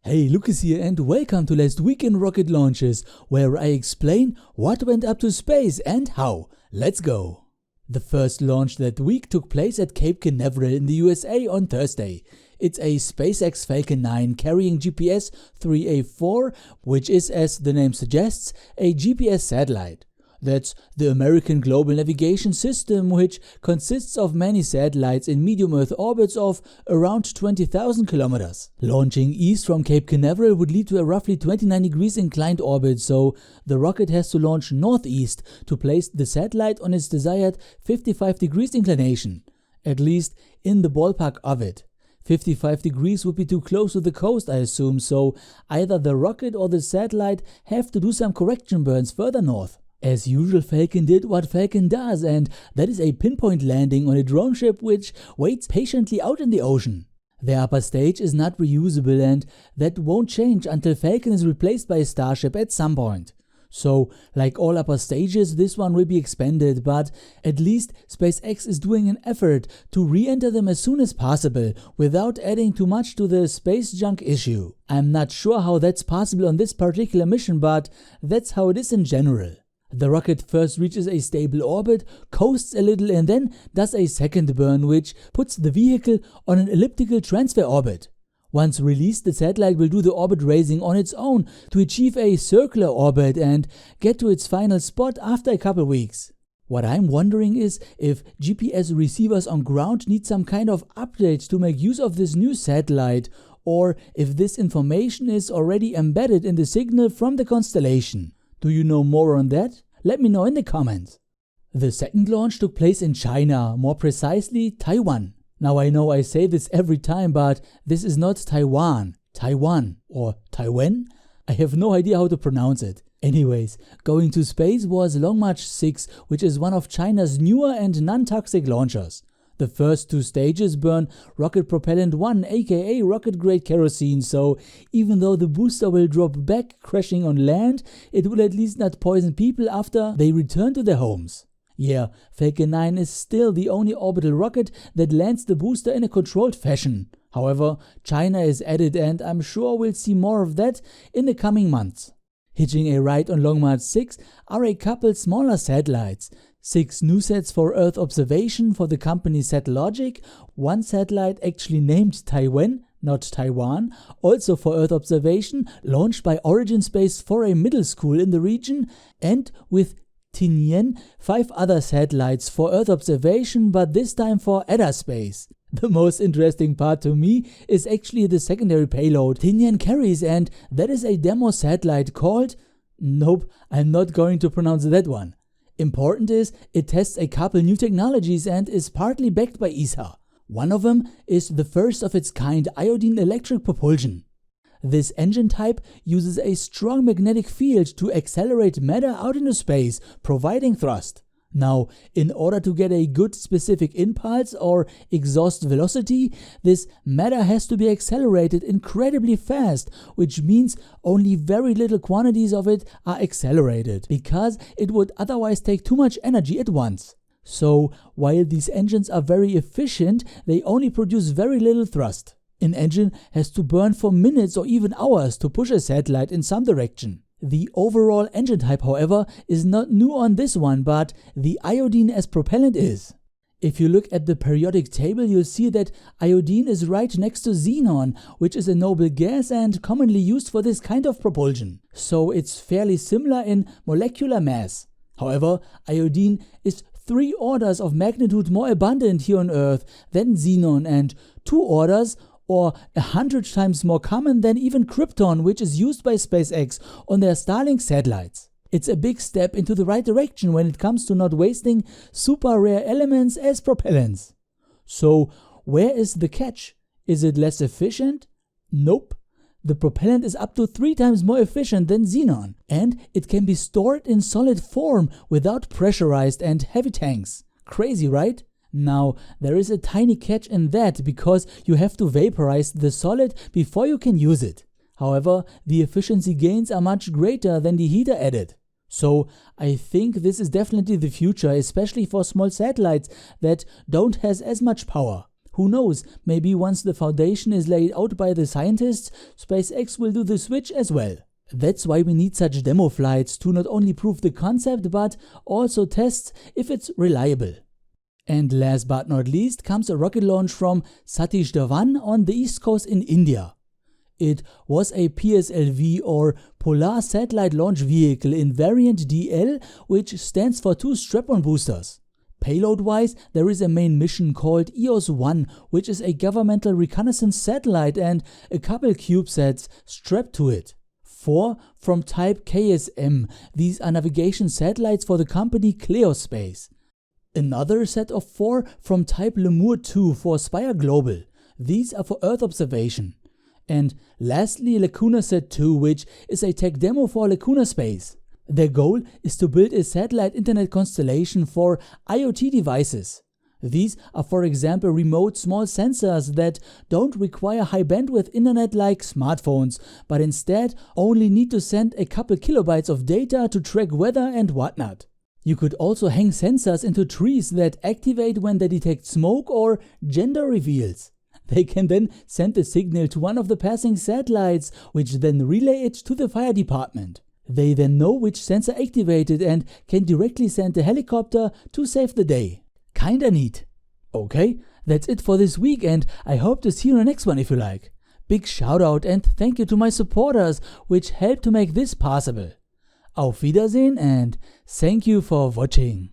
Hey, Lucas here and welcome to Last Week in Rocket Launches, where I explain what went up to space and how. Let's go! The first launch that week took place at Cape Canaveral in the USA on Thursday. It's a SpaceX Falcon 9 carrying GPS 3A4, which is, as the name suggests, a GPS satellite. That's the American Global Navigation System, which consists of many satellites in medium Earth orbits of around 20,000 kilometers. Launching east from Cape Canaveral would lead to a roughly 29 degrees inclined orbit, so the rocket has to launch northeast to place the satellite on its desired 55 degrees inclination, at least in the ballpark of it. 55 degrees would be too close to the coast, I assume, so either the rocket or the satellite have to do some correction burns further north. As usual, Falcon did what Falcon does, and that is a pinpoint landing on a drone ship which waits patiently out in the ocean. The upper stage is not reusable, and that won't change until Falcon is replaced by a Starship at some point. So, like all upper stages, this one will be expanded, but at least SpaceX is doing an effort to re-enter them as soon as possible without adding too much to the space junk issue. I'm not sure how that's possible on this particular mission, but that's how it is in general. The rocket first reaches a stable orbit, coasts a little and then does a second burn, which puts the vehicle on an elliptical transfer orbit. Once released, the satellite will do the orbit raising on its own to achieve a circular orbit and get to its final spot after a couple weeks. What I'm wondering is if GPS receivers on ground need some kind of update to make use of this new satellite, or if this information is already embedded in the signal from the constellation. Do you know more on that? Let me know in the comments. The second launch took place in China, more precisely Taiwan. Now I know I say this every time, but this is not Taiwan, Taiwan or Taiwan? I have no idea how to pronounce it. Anyways, going to space was Long March 6, which is one of China's newer and non-toxic launchers. The first two stages burn rocket propellant 1, aka rocket grade kerosene, so even though the booster will drop back crashing on land, it will at least not poison people after they return to their homes. Yeah, Falcon 9 is still the only orbital rocket that lands the booster in a controlled fashion. However, China is added and I'm sure we'll see more of that in the coming months. Hitching a ride on Long March 6 are a couple smaller satellites. 6 NuSats for Earth observation for the company Satellogic, one satellite actually named Taiwan, not Taiwan, also for Earth observation, launched by Origin Space for a middle school in the region, and with Tianyan, 5 other satellites for Earth observation, but this time for Edda Space. The most interesting part to me is actually the secondary payload Tianyan carries, and that is a demo satellite called… Nope, I'm not going to pronounce that one. Important is, it tests a couple new technologies and is partly backed by ESA. One of them is the first of its kind iodine electric propulsion. This engine type uses a strong magnetic field to accelerate matter out into space, providing thrust. Now, in order to get a good specific impulse or exhaust velocity, this matter has to be accelerated incredibly fast, which means only very little quantities of it are accelerated, because it would otherwise take too much energy at once. So, while these engines are very efficient, they only produce very little thrust. An engine has to burn for minutes or even hours to push a satellite in some direction. The overall engine type, however, is not new on this one, but the iodine as propellant is. If you look at the periodic table, you'll see that iodine is right next to xenon, which is a noble gas and commonly used for this kind of propulsion. So it's fairly similar in molecular mass. However, iodine is 3 orders of magnitude more abundant here on Earth than xenon, and 2 orders or 100 times more common than even krypton, which is used by SpaceX on their Starlink satellites. It's a big step into the right direction when it comes to not wasting super rare elements as propellants. So where is the catch? Is it less efficient? Nope. The propellant is up to 3 times more efficient than xenon, and it can be stored in solid form without pressurized and heavy tanks. Crazy, right? Now, there is a tiny catch in that because you have to vaporize the solid before you can use it. However, the efficiency gains are much greater than the heater added. So I think this is definitely the future, especially for small satellites that don't have as much power. who knows, maybe once the foundation is laid out by the scientists, SpaceX will do the switch as well. That's why we need such demo flights to not only prove the concept but also test if it's reliable. And last but not least comes a rocket launch from Satish Dhawan on the east coast in India. It was a PSLV or Polar Satellite Launch Vehicle in variant DL, which stands for 2 strap-on boosters. Payload-wise, there is a main mission called EOS-1, which is a governmental reconnaissance satellite, and a couple CubeSats strapped to it. 4 from type KSM, these are navigation satellites for the company Kleospace. Another set of 4 from type Lemur 2 for Spire Global, these are for Earth observation. And lastly, LacunaSat 2, which is a tech demo for Lacuna Space. Their goal is to build a satellite internet constellation for IoT devices. These are, for example, remote small sensors that don't require high bandwidth internet like smartphones, but instead only need to send a couple kilobytes of data to track weather and whatnot. You could also hang sensors into trees that activate when they detect smoke or gender reveals. They can then send the signal to one of the passing satellites, which then relay it to the fire department. They then know which sensor activated and can directly send a helicopter to save the day. Kinda neat. Okay, that's it for this week, and I hope to see you in the next one if you like. Big shout out and thank you to my supporters, which helped to make this possible. Auf Wiedersehen and thank you for watching.